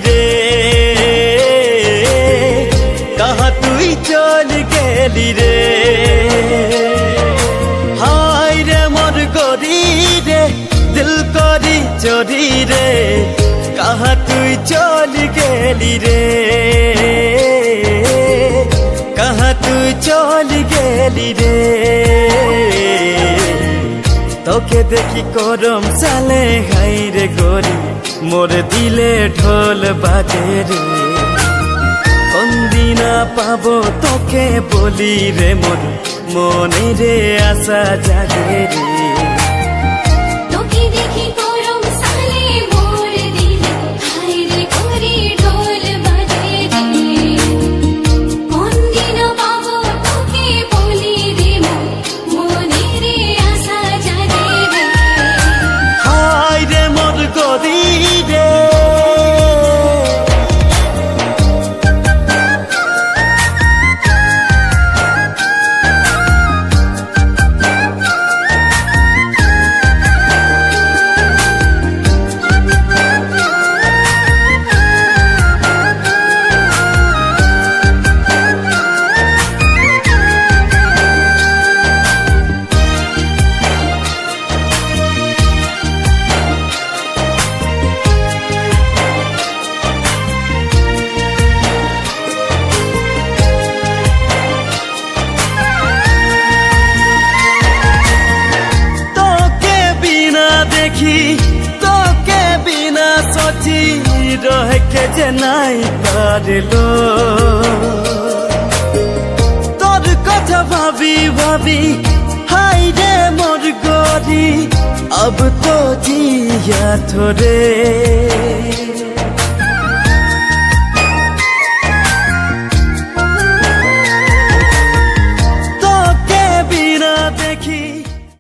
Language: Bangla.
रे कहाँ तुई चल गेली रे हाय रे मोर गोरी रे दिल करी चोरी रे कहाँ तुई चल गेली रे कहाँ तुई चल गेली रे তোকে দেখি করম চালে হাই রে গরি মোর দিলে ঢোল বাজে রে কোন দিনা পাবো তোকে বলি রে মোর মনে রে আশা জাগে রে তোকে দেখি করম চালে মোর দিলে হাই রে গরি ঢোল বাজে রে কোন দিনা পাবো তোকে বলি রে মোর মনে রে আশা জাগে রে হাই রে মোর গরি রে তোকে বিনা সচি রহে যে নাই পারলো তোর কথা ভাবি ভাবি হাই রে মোর গরি अब तो जिया थोड़े